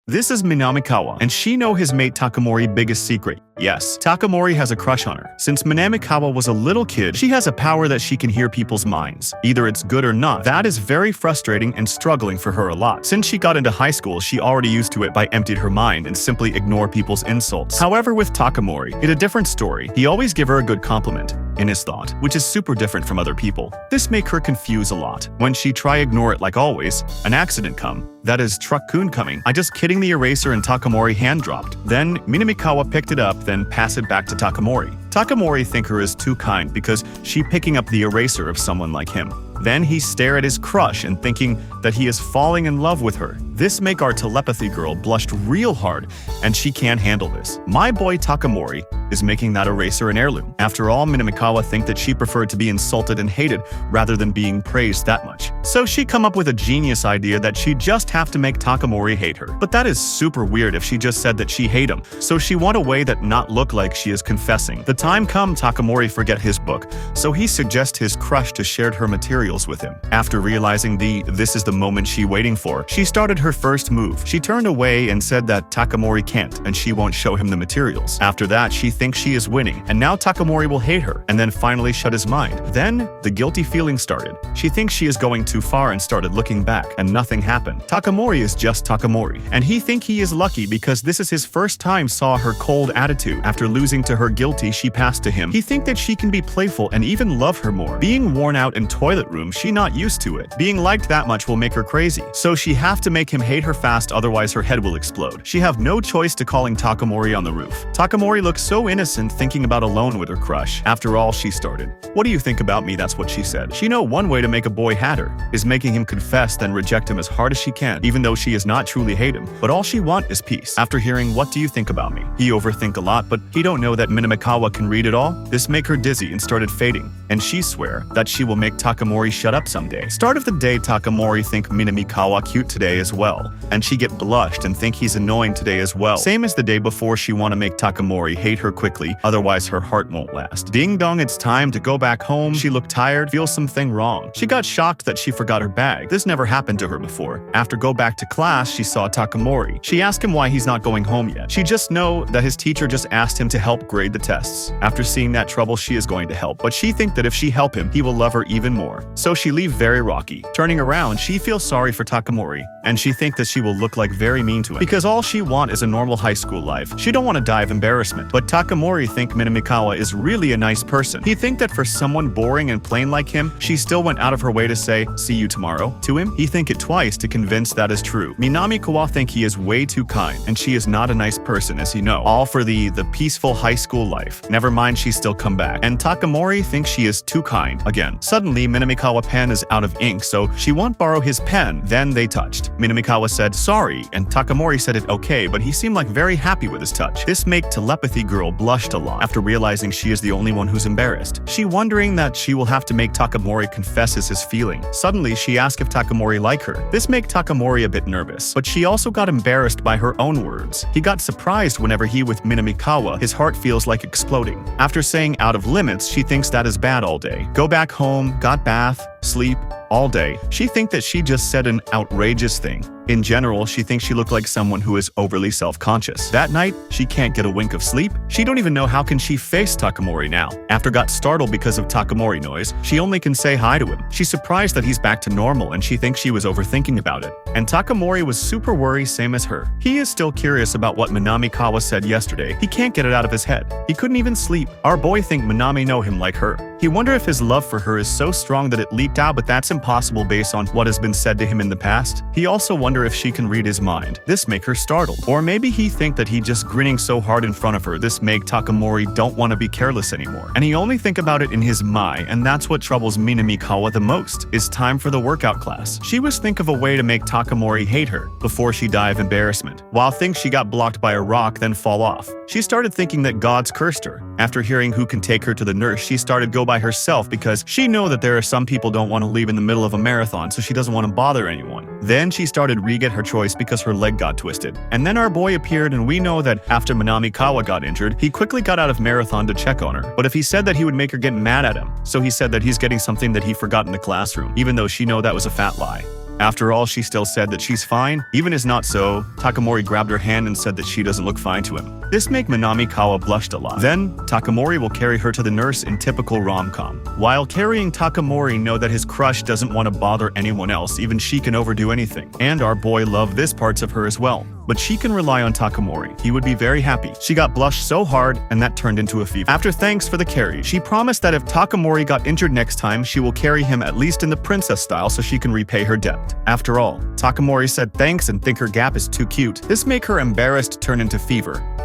This is Minamikawa, and she know his mate Takamori's biggest secret. Yes, Takamori has a crush on her. Since Minamikawa was a little kid, she has a power that she can hear people's minds. Either it's good or not. That is very frustrating and struggling for her a lot. Since she got into high school, she already used to it by emptied her mind and simply ignore people's insults. However, with Takamori, it's a different story. He always give her a good compliment in his thought, which is super different from other people. This make her confuse a lot. When she try ignore it like always, an accident come. That is Truck-kun coming. I just kidding the eraser and Takamori hand dropped. Then Minamikawa picked it up, then passed it back to Takamori. Takamori think her is too kind because she picking up the eraser of someone like him. Then he stare at his crush and thinking that he is falling in love with her. This make our telepathy girl blushed real hard, and she can't handle this. My boy Takamori is making that eraser an heirloom. After all, Minamikawa think that she preferred to be insulted and hated rather than being praised that much. So she come up with a genius idea that she just have to make Takamori hate her. But that is super weird if she just said that she hate him. So she want a way that not look like she is confessing. The time come, Takamori forget his book, so he suggest his crush to share her materials with him. After realizing this is the moment she waiting for, she started her first move. She turned away and said that Takamori can't and she won't show him the materials. After that, she thinks she is winning, and now Takamori will hate her, and then finally shut his mind. Then, the guilty feeling started. She thinks she is going too far and started looking back, and nothing happened. Takamori is just Takamori, and he think he is lucky because this is his first time saw her cold attitude. After losing to her guilty, she passed to him. He think that she can be playful and even love her more. Being worn out in toilet room, she not used to it. Being liked that much will make her crazy, so she have to make him hate her fast, otherwise her head will explode. She have no choice to calling Takamori on the roof. Takamori looks so innocent, thinking about alone with her crush. After all, she started. What do you think about me? That's what she said. She know one way to make a boy hate her is making him confess, then reject him as hard as she can, even though she is not truly hate him. But all she want is peace. After hearing what do you think about me, he overthink a lot, but he don't know that Minamikawa can read it all. This make her dizzy and started fading, and she swear that she will make Takamori shut up someday. Start of the day, Takamori think Minamikawa cute today as well, and she get blushed and think he's annoying today as well. Same as the day before, she want to make Takamori hate her quickly, otherwise her heart won't last. Ding dong, it's time to go back home. She looked tired, feels something wrong. She got shocked that she forgot her bag. This never happened to her before. After go back to class, she saw Takamori. She asked him why he's not going home yet. She just know that his teacher just asked him to help grade the tests. After seeing that trouble, she is going to help, but she think that if she help him, he will love her even more. So she leave very rocky. Turning around, she feels sorry for Takamori, and she think that she will look like very mean to him because all she want is a normal high school life. She don't want to die of embarrassment. But Takamori think Minamikawa is really a nice person. He think that for someone boring and plain like him, she still went out of her way to say, "See you tomorrow" to him. He think it twice to convince that is true. Minamikawa think he is way too kind, and she is not a nice person, as he know. All for the peaceful high school life. Never mind, she still come back. And Takamori thinks she is too kind again. Suddenly, Minamikawa pen is out of ink, so she won't borrow his pen. Then they touched. Minamikawa said sorry, and Takamori said it okay, but he seemed like very happy with his touch. This make telepathy girl blushed a lot after realizing she is the only one who's embarrassed. She wondering that she will have to make Takamori confesses his feeling. Suddenly, she asked if Takamori like her. This make Takamori a bit nervous, but she also got embarrassed by her own words. He got surprised whenever he with Minamikawa, his heart feels like exploding. After saying out of limits, she thinks that is bad all day. Go back home, got bath, sleep, all day. She think that she just said an outrageous thing. In general, she thinks she looked like someone who is overly self-conscious. That night, she can't get a wink of sleep. She don't even know how can she face Takamori now. After got startled because of Takamori noise, she only can say hi to him. She's surprised that he's back to normal and she thinks she was overthinking about it. And Takamori was super worried, same as her. He is still curious about what Minamikawa said yesterday. He can't get it out of his head. He couldn't even sleep. Our boy think Minami know him like her. He wonder if his love for her is so strong that it leaked out, but that's impossible based on what has been said to him in the past. He also wonder if she can read his mind. This make her startled. Or maybe he think that he just grinning so hard in front of her. This make Takamori don't want to be careless anymore. And he only think about it in his mind, and that's what troubles Minamikawa the most. It's time for the workout class. She was think of a way to make Takamori hate her before she die of embarrassment. While thinks she got blocked by a rock, then fall off. She started thinking that God's cursed her. After hearing who can take her to the nurse, she started go by herself because she know that there are some people don't want to leave in the middle of a marathon, so she doesn't want to bother anyone. Then she started re-get her choice because her leg got twisted. And then our boy appeared, and we know that after Minamikawa got injured, he quickly got out of marathon to check on her. But if he said that he would make her get mad at him, so he said that he's getting something that he forgot in the classroom, even though she know that was a fat lie. After all, she still said that she's fine. Even if not so, Takamori grabbed her hand and said that she doesn't look fine to him. This made Minamikawa blushed a lot. Then, Takamori will carry her to the nurse in typical rom-com. While carrying Takamori, know that his crush doesn't want to bother anyone else, even she can overdo anything. And our boy loved this parts of her as well. But she can rely on Takamori. He would be very happy. She got blushed so hard, and that turned into a fever. After thanks for the carry, she promised that if Takamori got injured next time, she will carry him at least in the princess style so she can repay her debt. After all, Takamori said thanks and think her gap is too cute. This make her embarrassed turn into fever.